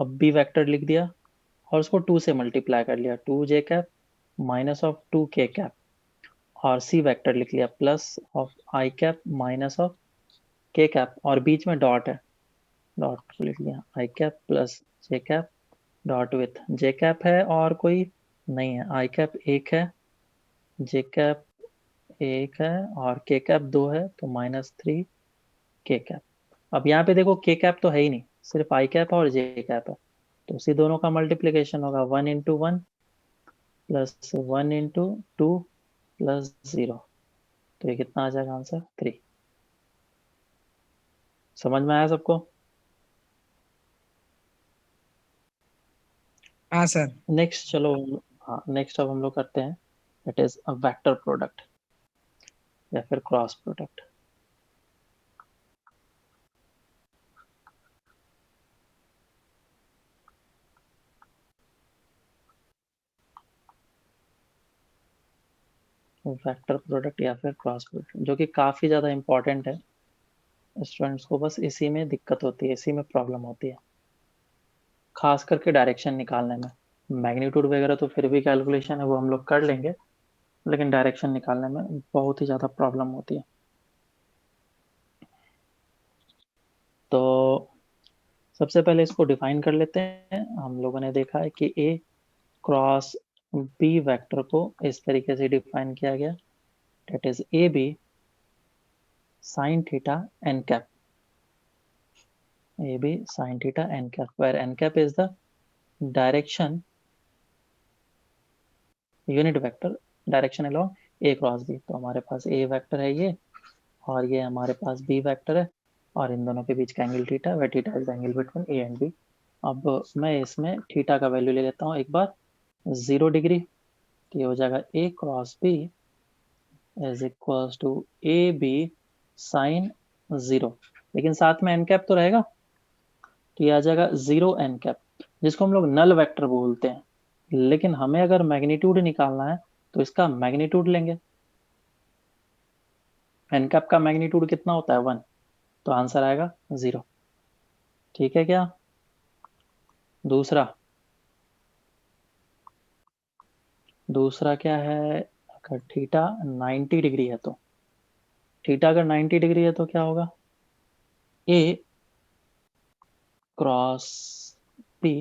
S1: अब बी वेक्टर लिख दिया और उसको 2 से मल्टीप्लाई कर लिया, 2 जे कैप माइनस ऑफ 2 के कैप, और सी वेक्टर लिख लिया plus of I cap minus of K cap, और बीच में डॉट है, डॉट लिख लिया I cap plus J cap dot with J cap है और कोई नहीं है, आई कैप एक है, जे कैप एक है, और के कैप 2 है, तो -3 के कैप। अब यहाँ पे देखो के कैप तो है ही नहीं, सिर्फ आई कैप और जे कैप है, तो उसी दोनों का मल्टीप्लीकेशन होगा 1 इंटू 1 प्लस 1 इंटू 2 प्लस 0। तो ये कितना आ जाएगा आंसर? 3। समझ में आया सबको?
S2: हाँ सर।
S1: नेक्स्ट चलो, हाँ नेक्स्ट अब हम लोग करते हैं, it is a vector product या फिर क्रॉस प्रोडक्ट। वेक्टर प्रोडक्ट या फिर क्रॉस प्रोडक्ट, जो कि काफी ज्यादा इंपॉर्टेंट है स्टूडेंट्स को, बस इसी में दिक्कत होती है, इसी में प्रॉब्लम होती है, खास करके डायरेक्शन निकालने में। मैग्नीट्यूड वगैरह तो फिर भी कैलकुलेशन है वो हम लोग कर लेंगे, लेकिन डायरेक्शन निकालने में बहुत ही ज़्यादा प्रॉब्लम होती है। तो सबसे पहले इसको डिफाइन कर लेते हैं। हम लोगों ने देखा है कि ए क्रॉस बी वेक्टर को इस तरीके से डिफाइन किया गया, that is A B sine theta N cap, A B sine theta N cap, where N cap is the direction unit vector direction along A cross B. तो हमारे पास ए vector है ये, और ये हमारे पास बी वेक्टर है, और इन दोनों के बीच का angle theta, where theta is angle between A and B. अब मैं इसमें थीटा का वैल्यू ले लेता हूँ एक बार 0 डिग्री, तो ये हो जाएगा A cross B is equals to A B sine 0, लेकिन साथ में एन कैप तो रहेगा, तो ये आ जाएगा 0 एन कैप, जिसको हम लोग नल वेक्टर बोलते हैं। लेकिन हमें अगर मैग्नीट्यूड निकालना है तो इसका मैग्नीट्यूड लेंगे। एन कैप का मैग्नीट्यूड कितना होता है? 1, तो आंसर आएगा 0। ठीक है क्या? दूसरा दूसरा क्या है, अगर थीटा 90 डिग्री है तो, थीटा अगर 90 डिग्री है तो क्या होगा? A cross B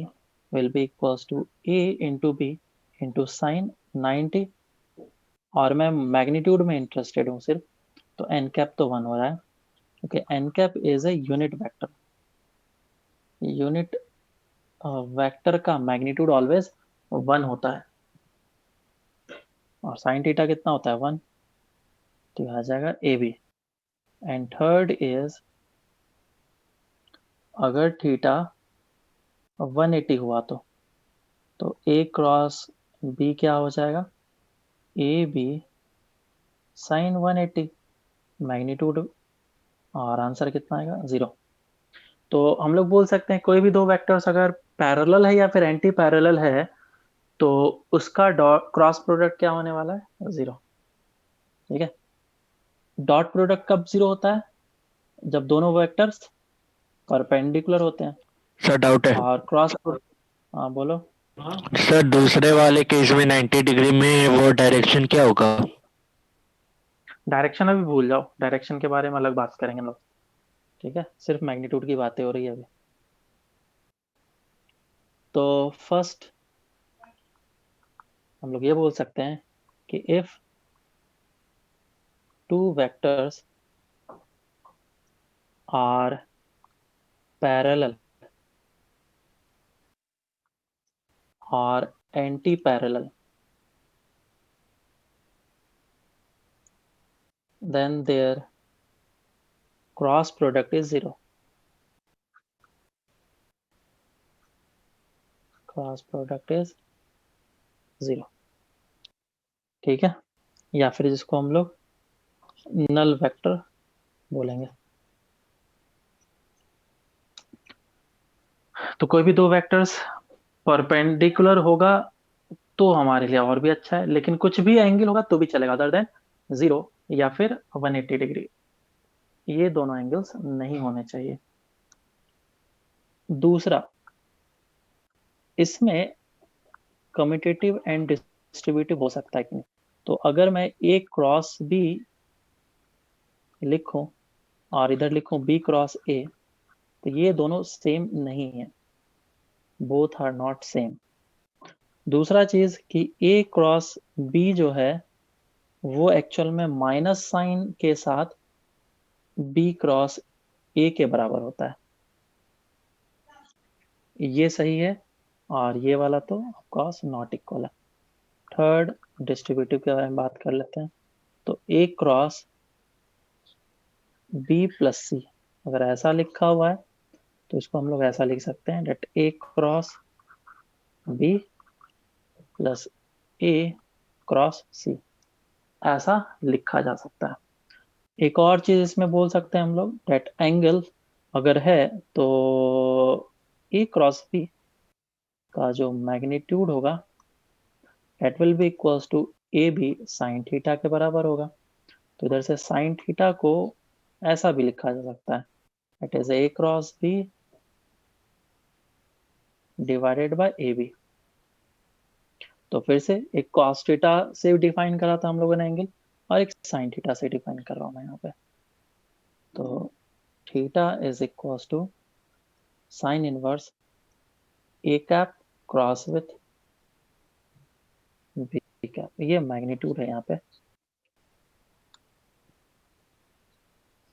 S1: will be equals to A into B into sine 90, और मैं मैग्नीट्यूड में इंटरेस्टेड हूँ सिर्फ, तो एन कैप तो 1 हो रहा है, क्योंकि N cap is a unit vector. Unit vector का मैग्नीट्यूड ऑलवेज 1 होता है, और साइन थीटा कितना होता है? 1, तो आ जाएगा A B. And third is, अगर थीटा 180 हुआ तो ए क्रॉस बी क्या हो जाएगा? ए बी साइन 180 मैग्नीट्यूड, और आंसर कितना आएगा? 0। तो हम लोग बोल सकते हैं कोई भी दो वेक्टर्स अगर पैरेलल है या फिर एंटी पैरेलल है, तो उसका डॉट क्रॉस प्रोडक्ट क्या होने वाला है? 0। ठीक है। डॉट प्रोडक्ट कब 0 होता है? जब दोनों वेक्टर्स परपेंडिकुलर होते हैं।
S3: सर डाउट है
S1: और क्रॉस, हाँ बोलो।
S3: सर, दूसरे वाले केस में 90 डिग्री में वो डायरेक्शन क्या होगा?
S1: डायरेक्शन अभी भूल जाओ, डायरेक्शन के बारे में अलग बात करेंगे हम लोग। ठीक है, सिर्फ मैग्नीट्यूड की बातें हो रही है अभी। तो फर्स्ट हम लोग ये बोल सकते हैं कि if two vectors are parallel और anti parallel, then their cross product is 0. Cross product is 0। ठीक है, या फिर जिसको हम लोग नल वेक्टर बोलेंगे। तो कोई भी दो वेक्टर्स परपेंडिकुलर होगा तो हमारे लिए और भी अच्छा है, लेकिन कुछ भी एंगल होगा तो भी चलेगा अदर देन 0 या फिर 180 डिग्री, ये दोनों एंगल्स नहीं होने चाहिए। दूसरा, इसमें कम्यूटेटिव एंड डिस्ट्रीब्यूटिव हो सकता है कि नहीं। तो अगर मैं ए क्रॉस बी लिखूं और इधर लिखूं बी क्रॉस ए, तो ये दोनों सेम नहीं है, बोथ आर नॉट सेम। दूसरा चीज कि ए क्रॉस बी जो है वो एक्चुअल में माइनस साइन के साथ बी क्रॉस ए के बराबर होता है। ये सही है और ये वाला तो ऑफकोर्स नॉट इक्वल है। थर्ड डिस्ट्रीब्यूटिव के बारे में बात कर लेते हैं। तो ए क्रॉस बी प्लस सी, अगर ऐसा लिखा हुआ है तो इसको हम लोग ऐसा लिख सकते हैं डेट ए क्रॉस बी प्लस ए क्रॉस सी, ऐसा लिखा जा सकता है। एक और चीज इसमें बोल सकते हैं हम लोग डेट एंगल अगर है तो ए क्रॉस बी का जो मैग्नीट्यूड होगा that will be equals to A B sine theta के बराबर होगा। तो इधर से साइन थीटा को ऐसा भी लिखा जा सकता है, it is A cross B divided by A B. तो फिर से एक cos थीटा से डिफाइन करा था हम लोगों ने एंगल, और एक साइन थीटा से डिफाइन कर रहा हूं मैं यहाँ पे। तो theta is equals to sine inverse A cap cross with B cap, ये मैग्नीट्यूड है यहाँ पे।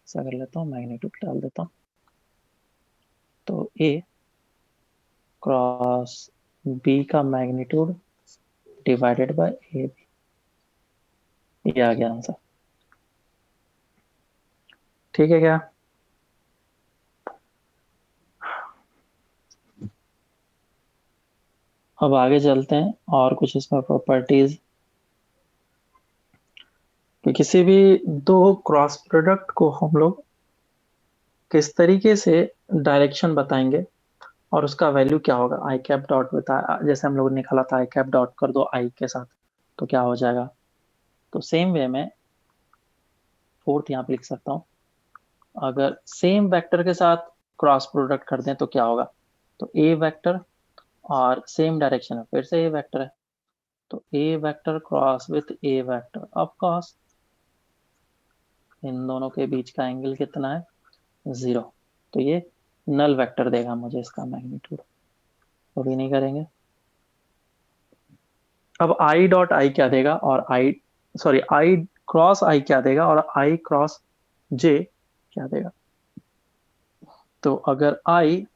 S1: ऐसा कर लेता हूँ, मैग्नीट्यूड डाल देता हूँ। तो ए क्रॉस बी का magnitude divided by A B, ये आ गया आंसर। ठीक है क्या? अब आगे चलते हैं और कुछ इसमें प्रॉपर्टीज कि किसी भी दो क्रॉस प्रोडक्ट को हम लोग किस तरीके से डायरेक्शन बताएंगे और उसका वैल्यू क्या होगा। आई कैप डॉट बता, जैसे हम लोगों ने निकाला था आई कैप डॉट कर दो आई के साथ तो क्या हो जाएगा। तो सेम वे में फोर्थ यहाँ पे लिख सकता हूँ, अगर सेम वेक्टर के साथ क्रॉस प्रोडक्ट कर दें तो क्या होगा। तो ए वेक्टर और सेम डायरेक्शन है, फिर से ए वेक्टर है, तो A vector cross with A vector, of course इन दोनों के बीच का एंगल कितना है, 0। तो ये नल वेक्टर देगा मुझे इसका मैग्नीट्यूड, तो भी नहीं करेंगे। अब आई डॉट आई क्या देगा और आई क्रॉस आई क्या देगा और आई क्रॉस जे क्या देगा। तो अगर आई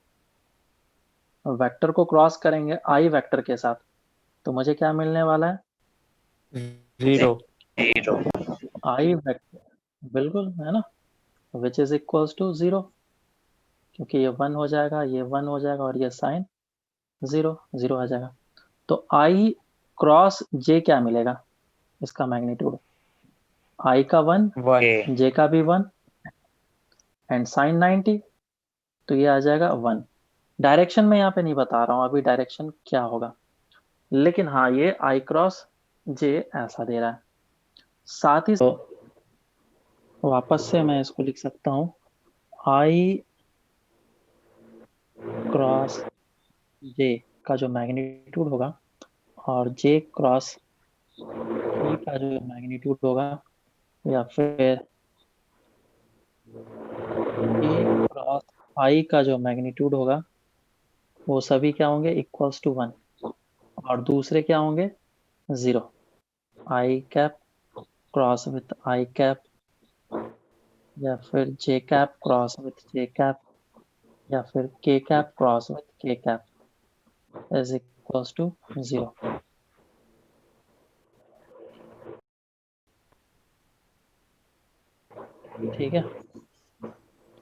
S1: वेक्टर को क्रॉस करेंगे आई वेक्टर के साथ तो मुझे क्या मिलने वाला है,
S3: 0।
S5: जीरो।
S1: आई वेक्टर, बिल्कुल है ना, विच इज इक्वल्स टू 0, क्योंकि ये 1 हो जाएगा, ये 1 हो जाएगा और ये साइन 0 0 आ जाएगा। तो आई क्रॉस जे क्या मिलेगा, इसका मैग्नीट्यूड आई का 1,
S5: के
S1: जे का भी 1 एंड साइन 90, तो ये आ जाएगा 1। डायरेक्शन में यहाँ पे नहीं बता रहा हूँ अभी डायरेक्शन क्या होगा, लेकिन हाँ ये आई क्रॉस जे ऐसा दे रहा है। साथ ही वापस से मैं इसको लिख सकता हूँ, आई क्रॉस जे का जो मैग्नीट्यूड होगा और जे क्रॉस ई का जो मैग्नीट्यूड होगा, या फिर ए क्रॉस आई का जो मैग्नीट्यूड होगा, वो सभी क्या होंगे, इक्वल्स टू 1, और दूसरे क्या होंगे, 0। I cap cross with I cap, या फिर J cap cross with J cap, या फिर K cap cross with K cap is equals to 0। ठीक है,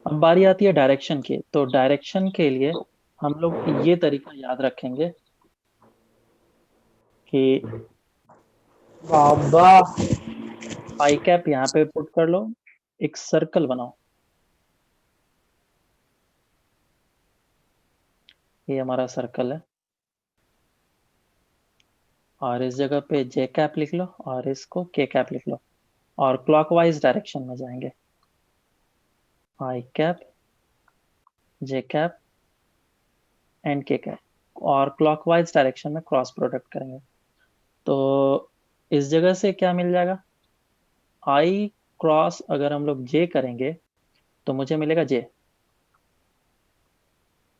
S1: अब बारी आती है डायरेक्शन की। तो डायरेक्शन के लिए हम लोग ये तरीका याद रखेंगे कि
S2: बाबा
S1: आई कैप यहाँ पे पुट कर लो, एक सर्कल बनाओ, ये हमारा सर्कल है, और इस जगह पे जे कैप लिख लो और इसको के कैप लिख लो, और क्लॉकवाइज डायरेक्शन में जाएंगे, आई कैप जे कैप एंड के कैप, और क्लॉकवाइज डायरेक्शन में क्रॉस प्रोडक्ट करेंगे। तो इस जगह से क्या मिल जाएगा, आई क्रॉस अगर हम लोग जे करेंगे तो मुझे मिलेगा जे,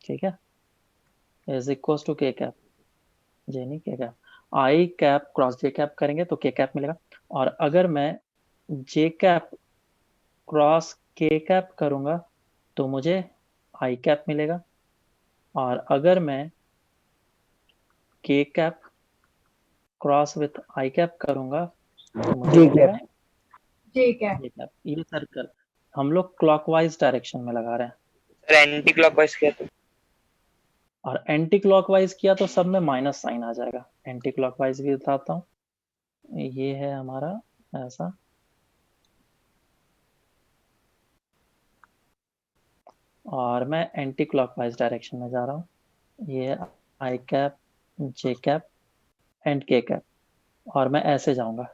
S1: ठीक है, इज इक्वल टू के कैप, जे नहीं के cap, I cap cross J cap करेंगे तो के कैप मिलेगा। और अगर मैं जे कैप क्रॉस के कैप करूंगा तो मुझे आई कैप मिलेगा। और अगर मैं के cap cross with I cap करूंगा तो मुझे
S2: जी
S1: मिलेगा
S6: ठीक है।
S1: ये कैप। ये सर्कल हम लोग क्लॉकवाइज डायरेक्शन में लगा रहे हैं,
S5: सर एंटी क्लॉकवाइज किया तो
S1: और एंटी क्लॉकवाइज किया तो सब में माइनस साइन आ जाएगा। एंटी क्लॉकवाइज भी बताता हूँ। ये है हमारा ऐसा, और मैं एंटी क्लॉकवाइज डायरेक्शन में जा रहा हूँ। ये आई कैप, जे कैप एंड के कैप, और मैं ऐसे जाऊंगा।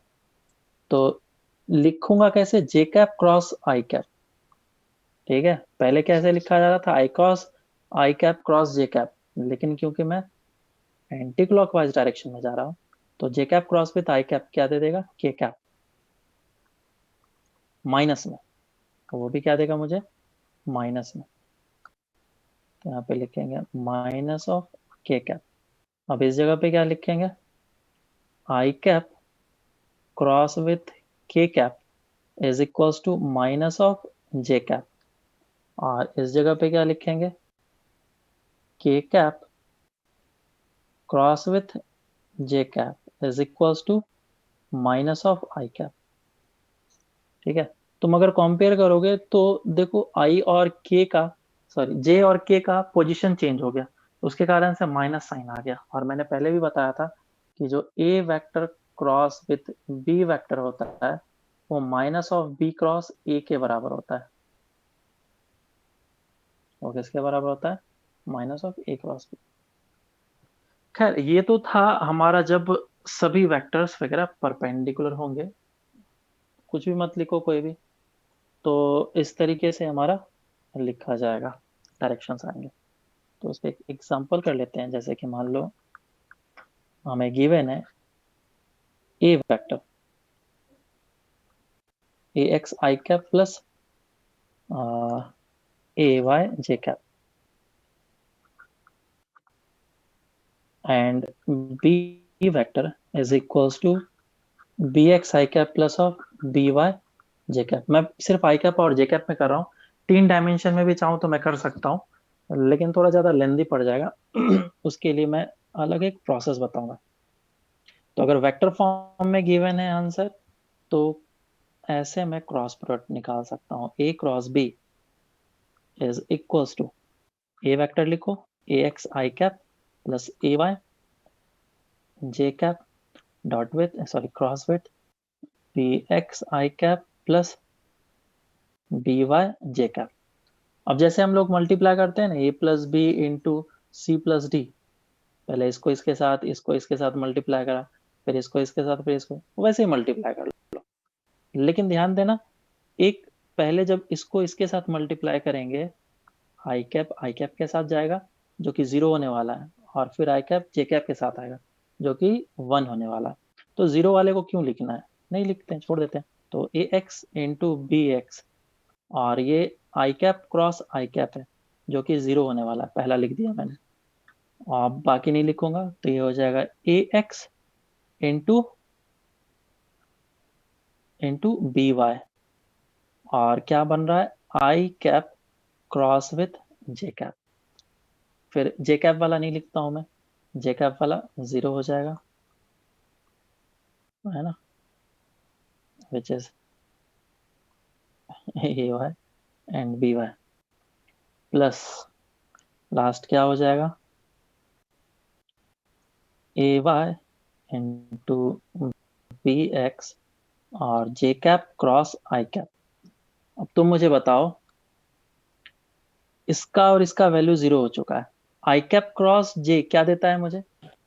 S1: तो लिखूंगा कैसे? जे कैप क्रॉस आई कैप। ठीक है, पहले कैसे लिखा जा रहा था? I cap cross J cap, लेकिन क्योंकि मैं एंटी क्लॉकवाइज डायरेक्शन में जा रहा हूँ तो J cap cross with I cap क्या दे देगा? के कैप माइनस में, तो वो भी क्या देगा मुझे? माइनस में। तो यहाँ पे लिखेंगे माइनस ऑफ के कैप। अब इस जगह पे क्या लिखेंगे? I cap cross with K cap is equals to minus of J cap, और इस जगह पे क्या लिखेंगे? K cap cross with J cap is equals to minus of I cap. ठीक है, तुम अगर कंपेयर करोगे तो देखो आई और के का, सॉरी जे और के का पोजीशन चेंज हो गया, उसके कारण से माइनस साइन आ गया। और मैंने पहले भी बताया था कि जो A vector cross with B vector होता है वो minus of B cross A के बराबर होता है। वो किसके बराबर होता है? Minus of A cross B. खैर, ये तो था हमारा जब सभी वेक्टर्स वगैरह परपेंडिकुलर होंगे। कुछ भी मत लिखो कोई भी, तो इस तरीके से हमारा लिखा जाएगा, डायरेक्शंस आएंगे। तो उसके एक एग्जांपल कर लेते हैं। जैसे कि मान लो हमें गिवन है A vector A X I cap plus A Y J cap, and B vector is equals to B X I cap plus of B Y J cap. मैं सिर्फ आई कैप और जे कैप में कर रहा हूँ, 3 dimension में भी चाहूँ तो मैं कर सकता हूँ, लेकिन थोड़ा ज़्यादा लेंदी पड़ जाएगा। उसके लिए मैं अलग एक प्रोसेस बताऊंगा। तो अगर वेक्टर फॉर्म में गिवन है आंसर, तो ऐसे मैं क्रॉस प्रोडक्ट निकाल सकता हूँ। A cross B is equals to, A vector लिखो A X I cap plus A Y J cap dot with, sorry cross with B X I cap plus B Y J cap. अब जैसे हम लोग multiply करते हैं ना, A plus B into C plus D, पहले इसको इसके साथ, इसको इसके साथ मल्टीप्लाई करा, फिर इसको इसके साथ, फिर इसको, वैसे ही मल्टीप्लाई कर लो। लेकिन ध्यान देना, एक पहले जब इसको इसके साथ मल्टीप्लाई करेंगे, आई कैप के साथ जाएगा जो कि 0 होने वाला है, और फिर आई कैप जे कैप के साथ आएगा जो कि 1 होने वाला है। तो 0 वाले को क्यों लिखना है? नहीं लिखते हैं, छोड़ देते हैं। तो ए एक्स इंटू बी एक्स, और ये आई कैप क्रॉस आई कैप है जो कि 0 होने वाला है, पहला लिख दिया मैंने। और बाकी नहीं लिखूंगा, तो ये हो जाएगा A X into into B Y, और क्या बन रहा है? I cap cross with J cap. फिर जे कैप वाला नहीं लिखता हूं मैं, जे कैप वाला 0 हो जाएगा, है ना, which is A Y and B Y, plus last क्या हो जाएगा? A Y into B X और J cap cross I cap. अब तुम मुझे बताओ, इसका और इसका वैल्यू 0 हो चुका है। आई कैप क्रॉस जे क्या देता है मुझे?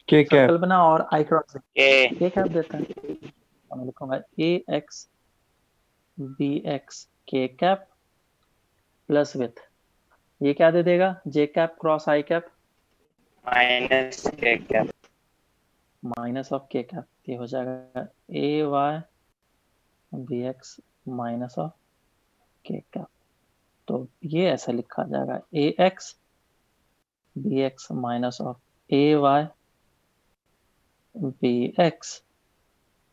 S3: के कैप
S1: सर्कल बना और आई क्रॉस
S5: ए
S1: जे कैप देता है। तो मैं लिखूंगा A X B X K cap plus with, ये क्या दे देगा? J cap cross I cap
S5: minus K क्या
S1: माइनस ऑफ के कैप। ये हो जाएगा A Y B X minus of K cap. तो ये ऐसा लिखा जाएगा A X B X minus of A Y B X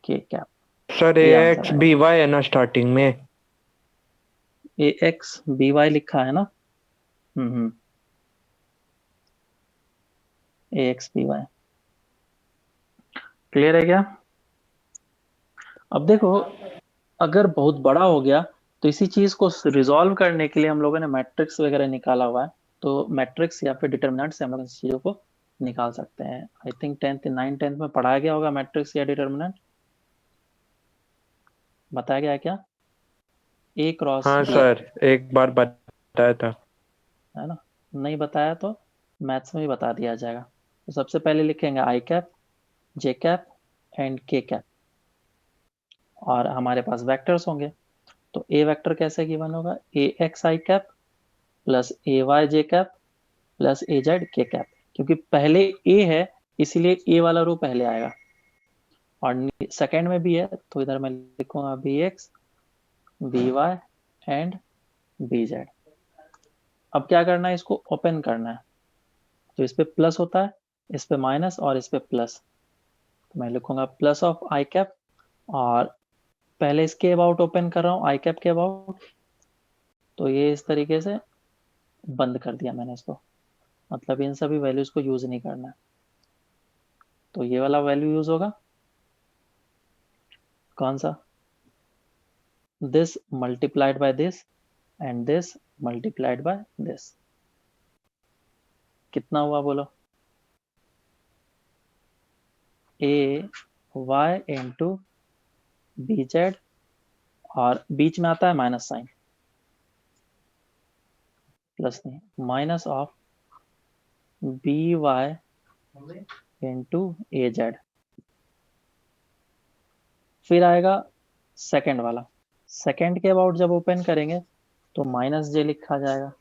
S1: K cap.
S3: Sir ए
S1: ये आंसर
S3: एक्स
S1: आएगा।
S3: बी वाई है ना स्टार्टिंग में?
S1: ए एक्स बी वाई लिखा है ना? हम्म। ax by। क्लियर है क्या? अब देखो, अगर बहुत बड़ा हो गया तो इसी चीज को रिजॉल्व करने के लिए हम लोगों ने मैट्रिक्स वगैरह निकाला हुआ है। तो मैट्रिक्स या फिर डिटर्मिनेंट से हम लोग इन चीजों को निकाल सकते हैं। आई थिंक 9th में पढ़ाया गया होगा मैट्रिक्स या डिटर्मिनेंट, बताया गया है क्या? ए क्रॉस
S6: हाँ
S1: बी,
S6: सर, एक बार बताया था।
S1: है ना? नहीं बताया तो मैथ्स में भी बता दिया जाएगा। तो सबसे पहले लिखेंगे I cap, J cap and के कैप, और हमारे पास वेक्टर्स होंगे। तो ए वेक्टर कैसे गिवन होगा? ए X I cap plus A Y J cap plus A Z के कैप। क्योंकि पहले ए है इसीलिए ए वाला रो पहले आएगा, और सेकंड में भी है तो इधर मैं लिखूंगा B X B Y and B Z. अब क्या करना है, इसको ओपन करना है। तो इस पे प्लस होता है, इस पे माइनस और इस पे प्लस। तो मैं लिखूंगा प्लस ऑफ आई कैप, और पहले इसके अबाउट ओपन कर रहा हूँ आई कैप के अबाउट। तो ये इस तरीके से बंद कर दिया मैंने इसको, मतलब इन सभी वैल्यूज को यूज नहीं करना है। तो ये वाला वैल्यू यूज होगा, कौन सा? This multiplied by this and this multiplied by this. कितना हुआ बोलो? A Y into B Z, और बीच में आता है माइनस साइन, प्लस नहीं, minus of B Y into A Z. फिर आएगा सेकंड वाला, सेकंड के अबाउट जब ओपन करेंगे तो माइनस जे लिखा जाएगा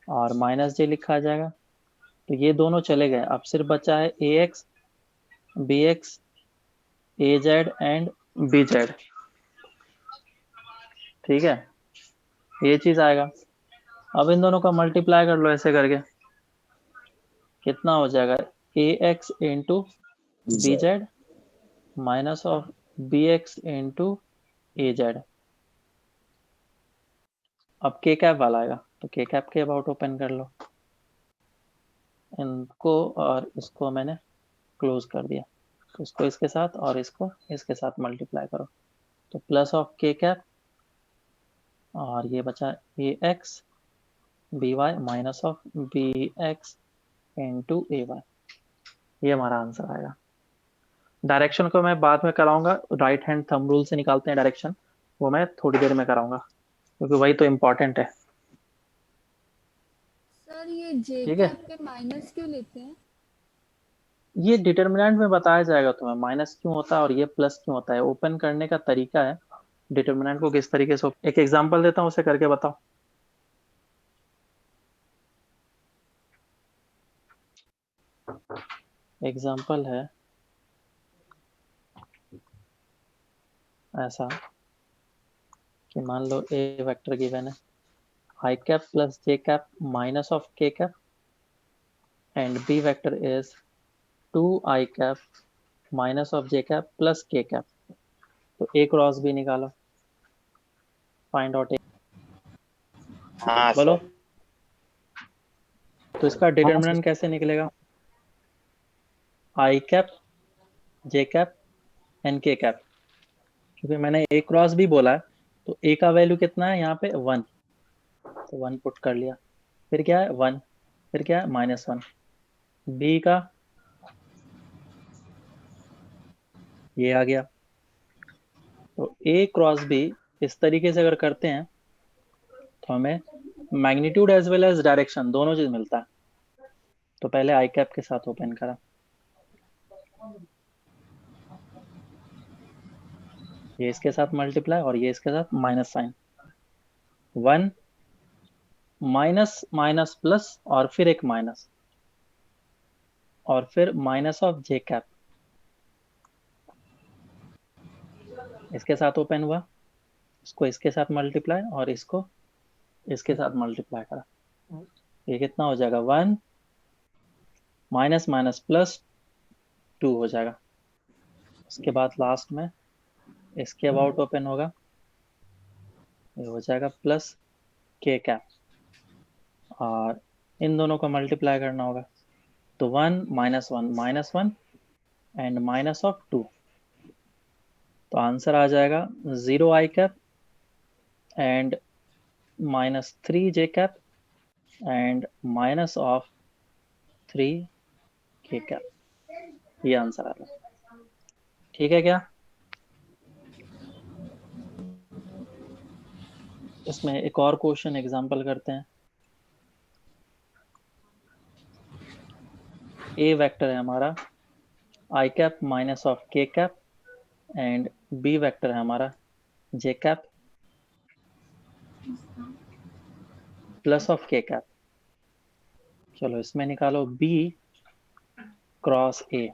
S1: और माइनस जे लिखा जाएगा। तो ये दोनों चले गए, अब सिर्फ बचा है A X B X A Z and B Z. ठीक है, ये चीज आएगा। अब इन दोनों का मल्टीप्लाई कर लो ऐसे करके, कितना हो जाएगा? A X into B Z minus of B X into A Z. अब के कैप वाला आएगा, तो के कैप के अबाउट ओपन कर लो इनको, और इसको मैंने क्लोज कर दिया। तो इसको इसके साथ और इसको इसके साथ मल्टीप्लाई करो, तो प्लस ऑफ के कैप, और ये बचा A X B Y minus of B X into A Y. ये हमारा आंसर आएगा। डायरेक्शन को मैं बाद में कराऊंगा, राइट हैंड थंब रूल से निकालते हैं डायरेक्शन, वो मैं थोड़ी देर में कराऊंगा क्योंकि वही तो इम्पोर्टेंट है।
S7: सर ये जे
S1: ठीक है,
S7: कैप पे माइनस क्यों लेते हैं?
S1: ये डिटर्मिनेंट में बताया जाएगा तुम्हें माइनस क्यों होता है और ये प्लस क्यों होता है। ओपन करने का तरीका है, डिटर्मिनेंट को किस तरीके से। एक एग्जांपल देता हूँ, उसे करके बताओ। एग्जांपल है ऐसा कि मान लो ए वेक्टर गिवन है I cap plus J cap minus of K cap, and B vector is 2 I cap minus of J cap plus K cap. तो ए क्रॉस बी निकालो, फाइंड आउट ए।
S5: हाँ
S1: बोलो,
S5: sir.
S1: तो इसका determinant कैसे निकलेगा? I cap J cap and K cap. क्योंकि मैंने ए क्रॉस भी बोला है, तो ए का वैल्यू कितना है यहाँ पे? 1, तो 1 पुट कर लिया। फिर क्या है? 1, फिर क्या है? -1। बी का ये आ गया। तो ए क्रॉस बी इस तरीके से अगर करते हैं तो हमें magnitude as well as direction दोनों चीज मिलता है। तो पहले आई कैप के साथ ओपन करा, ये इसके साथ मल्टीप्लाई और ये इसके साथ minus sign, 1 minus minus plus और फिर एक माइनस, और फिर माइनस ऑफ जे कैप इसके साथ ओपन हुआ, इसको इसके साथ मल्टीप्लाई और इसको इसके साथ मल्टीप्लाई करा। ये कितना हो जाएगा? 1 माइनस माइनस प्लस 2 हो जाएगा। उसके बाद लास्ट में इसके अबाउट ओपन होगा, ये हो जाएगा प्लस के कैप, और इन दोनों को मल्टीप्लाई करना होगा। तो 1 -1 -1 एंड माइनस ऑफ 2, तो आंसर आ जाएगा 0 i cap and -3 j cap and minus of 3 k cap. ये आंसर आ रहा है। ठीक है क्या? इसमें एक और क्वेश्चन एग्जांपल करते हैं। ए वेक्टर है हमारा i cap minus of k cap and B vector है हमारा j cap plus of k cap. चलो इसमें निकालो b क्रॉस a।